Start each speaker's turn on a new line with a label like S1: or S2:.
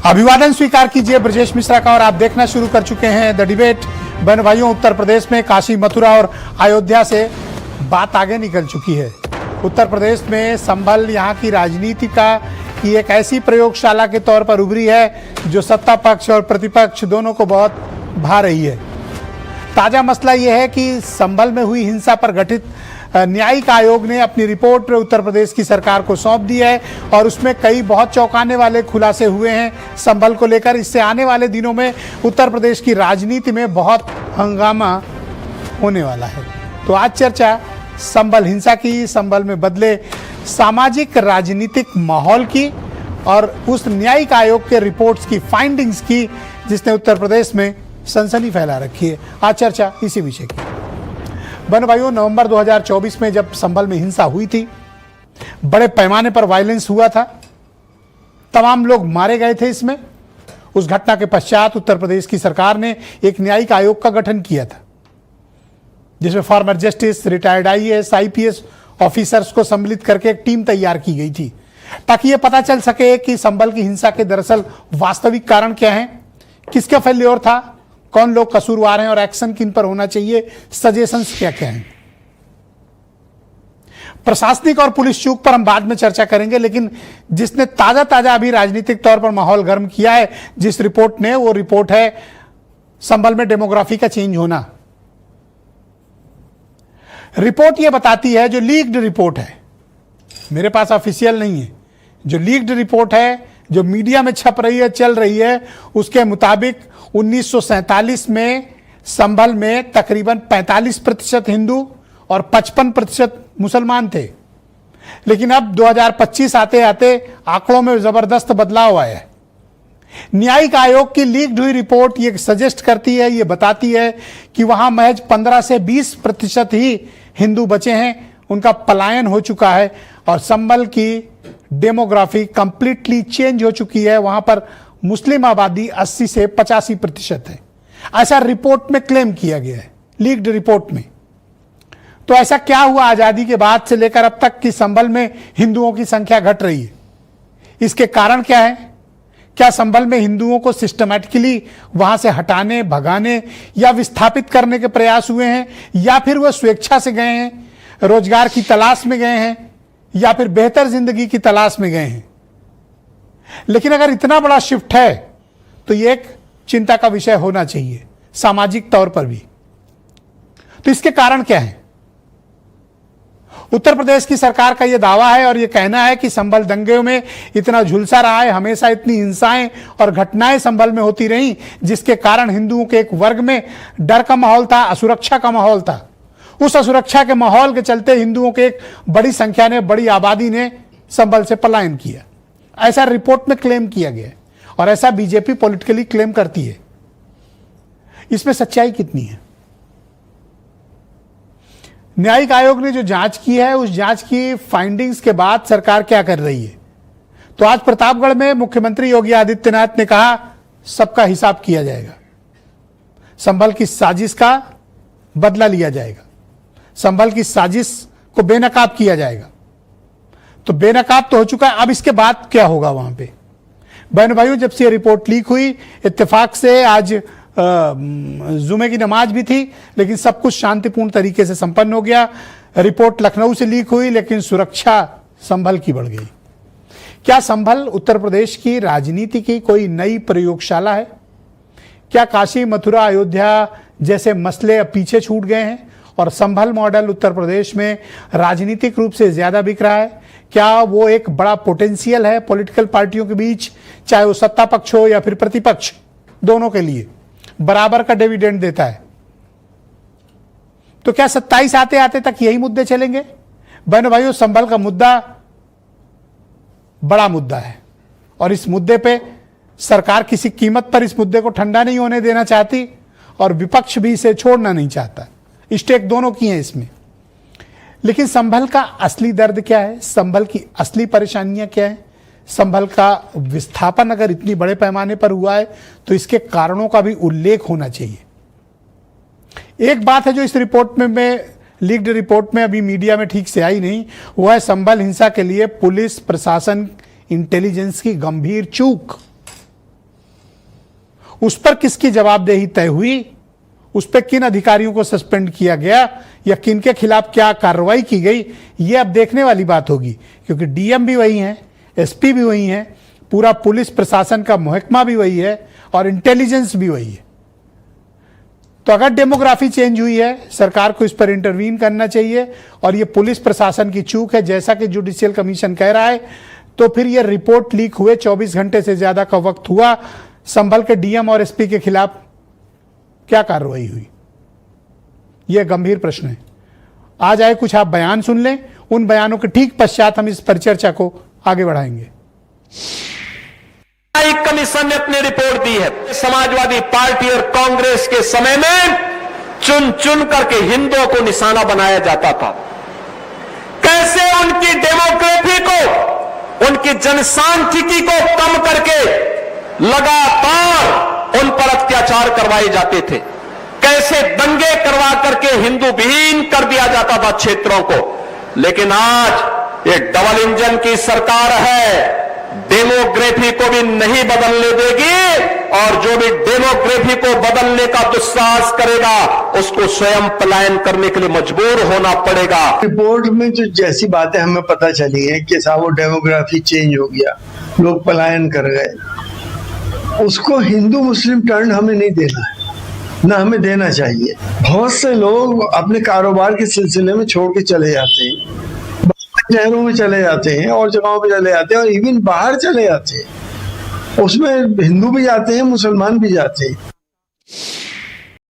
S1: अभिवादन स्वीकार कीजिए ब्रजेश मिश्रा का और आप देखना शुरू कर चुके हैं द डिबेट। बहन भाइयों, उत्तर प्रदेश में काशी, मथुरा और अयोध्या से बात आगे निकल चुकी है। उत्तर प्रदेश में संभल यहाँ की राजनीति की एक ऐसी प्रयोगशाला के तौर पर उभरी है जो सत्ता पक्ष और प्रतिपक्ष दोनों को बहुत भा रही है। ताजा मसला यह है कि संभल में हुई हिंसा पर गठित न्यायिक आयोग ने अपनी रिपोर्ट उत्तर प्रदेश की सरकार को सौंप दी है और उसमें कई बहुत चौंकाने वाले खुलासे हुए हैं संभल को लेकर। इससे आने वाले दिनों में उत्तर प्रदेश की राजनीति में बहुत हंगामा होने वाला है। तो आज चर्चा संभल हिंसा की, संभल में बदले सामाजिक राजनीतिक माहौल की और उस न्यायिक आयोग के रिपोर्ट्स की फाइंडिंग्स की जिसने उत्तर प्रदेश में सनसनी फैला रखी है। आज चर्चा इसी विषय की। बहन भाइयों, नवंबर 2024 में जब संभल में हिंसा हुई थी, बड़े पैमाने पर वायलेंस हुआ था, तमाम लोग मारे गए थे इसमें। उस घटना के पश्चात उत्तर प्रदेश की सरकार ने एक न्यायिक आयोग का गठन किया था जिसमें former justice, retired IAS, IPS officers को सम्मिलित करके एक टीम तैयार की गई थी ताकि यह पता चल सके कि संभल की हिंसा के दरअसल वास्तविक कारण क्या हैं, किसका फेल्योर था, कौन लोग कसूरवार हैं और एक्शन किन पर होना चाहिए, सजेशंस क्या क्या हैं। प्रशासनिक और पुलिस चूक पर हम बाद में चर्चा करेंगे, लेकिन जिसने ताजा अभी राजनीतिक तौर पर माहौल गर्म किया है जिस रिपोर्ट ने, वो रिपोर्ट है संभल में डेमोग्राफी का चेंज होना। रिपोर्ट यह बताती है, जो लीक्ड रिपोर्ट है, मेरे पास ऑफिशियल नहीं है, जो लीक्ड रिपोर्ट है जो मीडिया में छप रही है, चल रही है, उसके मुताबिक 1947 में संभल में तकरीबन 45% हिंदू और 55% मुसलमान थे। लेकिन अब 2025 आते आते आंकड़ों में जबरदस्त बदलाव आया है। न्यायिक आयोग की लीक्ड हुई रिपोर्ट ये सजेस्ट करती है, ये बताती है कि वहां महज 15 से 20% ही हिंदू बचे हैं, उनका पलायन हो चुका है और संभल की डेमोग्राफी कंप्लीटली चेंज हो चुकी है। वहां पर मुस्लिम आबादी 80 से 85% है, ऐसा रिपोर्ट में क्लेम किया गया है, लीक्ड रिपोर्ट में। तो ऐसा क्या हुआ आजादी के बाद से लेकर अब तक कि संभल में हिंदुओं की संख्या घट रही है? इसके कारण क्या है? क्या संभल में हिंदुओं को सिस्टमैटिकली वहां से हटाने, भगाने या विस्थापित करने के प्रयास हुए हैं, या फिर वह स्वेच्छा से गए हैं, रोजगार की तलाश में गए हैं, या फिर बेहतर जिंदगी की तलाश में गए हैं? लेकिन अगर इतना बड़ा शिफ्ट है तो यह एक चिंता का विषय होना चाहिए सामाजिक तौर पर भी। तो इसके कारण क्या है? उत्तर प्रदेश की सरकार का यह दावा है और यह कहना है कि संभल दंगे में इतना झुलसा रहा है, हमेशा इतनी हिंसाएं और घटनाएं संभल में होती रही जिसके कारण हिंदुओं के एक वर्ग में डर का माहौल था, असुरक्षा का माहौल था। उस असुरक्षा के माहौल के चलते हिंदुओं के एक बड़ी संख्या ने, बड़ी आबादी ने संभल से पलायन किया, ऐसा रिपोर्ट में क्लेम किया गया और ऐसा बीजेपी पॉलिटिकली क्लेम करती है। इसमें सच्चाई कितनी है? न्यायिक आयोग ने जो जांच की है, उस जांच की फाइंडिंग्स के बाद सरकार क्या कर रही है? तो आज प्रतापगढ़ में मुख्यमंत्री योगी आदित्यनाथ ने कहा सबका हिसाब किया जाएगा, संभल की साजिश का बदला लिया जाएगा, संभल की साजिश को बेनकाब किया जाएगा। तो बेनकाब तो हो चुका है, अब इसके बाद क्या होगा वहां पे? बहन भाइयों, जब से ये रिपोर्ट लीक हुई, इत्तेफाक से आज जुमे की नमाज भी थी, लेकिन सब कुछ शांतिपूर्ण तरीके से संपन्न हो गया। रिपोर्ट लखनऊ से लीक हुई, लेकिन सुरक्षा संभल की बढ़ गई। क्या संभल उत्तर प्रदेश की राजनीति की कोई नई प्रयोगशाला है? क्या काशी, मथुरा, अयोध्या जैसे मसले अब पीछे छूट गए हैं और संभल मॉडल उत्तर प्रदेश में राजनीतिक रूप से ज्यादा बिक रहा है? क्या वो एक बड़ा पोटेंशियल है पॉलिटिकल पार्टियों के बीच, चाहे वो सत्ता पक्ष हो या फिर प्रतिपक्ष, दोनों के लिए बराबर का डिविडेंड देता है? तो क्या 27 आते आते तक यही मुद्दे चलेंगे? बहनों भाइयों, संभल का मुद्दा बड़ा मुद्दा है और इस मुद्दे पे सरकार किसी कीमत पर इस मुद्दे को ठंडा नहीं होने देना चाहती और विपक्ष भी इसे छोड़ना नहीं चाहता। स्टेक दोनों की है इसमें। लेकिन संभल का असली दर्द क्या है? संभल की असली परेशानियां क्या है? संभल का विस्थापन अगर इतनी बड़े पैमाने पर हुआ है तो इसके कारणों का भी उल्लेख होना चाहिए। एक बात है जो इस रिपोर्ट में लीक्ड रिपोर्ट में अभी मीडिया में ठीक से आई नहीं, वो है संभल हिंसा के लिए पुलिस प्रशासन इंटेलिजेंस की गंभीर चूक। उस पर किसकी जवाबदेही तय हुई, उस पर किन अधिकारियों को सस्पेंड किया गया या किन के खिलाफ क्या कार्रवाई की गई, ये अब देखने वाली बात होगी। क्योंकि डीएम भी वही हैं, एसपी भी वही हैं, पूरा पुलिस प्रशासन का महकमा भी वही है और इंटेलिजेंस भी वही है। तो अगर डेमोग्राफी चेंज हुई है, सरकार को इस पर इंटरवीन करना चाहिए और ये पुलिस प्रशासन की चूक है जैसा कि जुडिशियल कमीशन कह रहा है। तो फिर ये रिपोर्ट लीक हुए 24 घंटे से ज्यादा का वक्त हुआ, संभल के डीएम और एसपी के खिलाफ क्या कार्रवाई हुई, यह गंभीर प्रश्न है। आज आए कुछ आप बयान सुन लें, उन बयानों के ठीक पश्चात हम इस परिचर्चा को आगे बढ़ाएंगे।
S2: कमीशन ने अपनी रिपोर्ट दी है। समाजवादी पार्टी और कांग्रेस के समय में चुन चुन करके हिंदुओं को निशाना बनाया जाता था। कैसे उनकी डेमोग्राफी को, उनकी जनसांख्यिकी को कम करके लगातार उन पर अत्याचार करवाए जाते थे, कैसे दंगे करवा करके हिंदू विहीन कर दिया जाता था क्षेत्रों को। लेकिन आज ये डबल इंजन की सरकार है, डेमोग्राफी को भी नहीं बदलने देगी और जो भी डेमोग्राफी को बदलने का दुस्साहस करेगा उसको स्वयं पलायन करने के लिए मजबूर होना पड़ेगा।
S3: रिपोर्ट में जो जैसी बातें हमें पता चली हैं कि साहब वो डेमोग्राफी चेंज हो गया, लोग पलायन कर गए, उसको हिंदू मुस्लिम टर्न हमें नहीं देना है, ना हमें देना चाहिए। बहुत से लोग अपने कारोबार के सिलसिले में छोड़ के चले जाते हैं, शहरों में चले जाते हैं और जगहों पे चले जाते हैं और इवन बाहर चले जाते हैं, उसमें हिंदू भी जाते हैं, मुसलमान भी जाते हैं।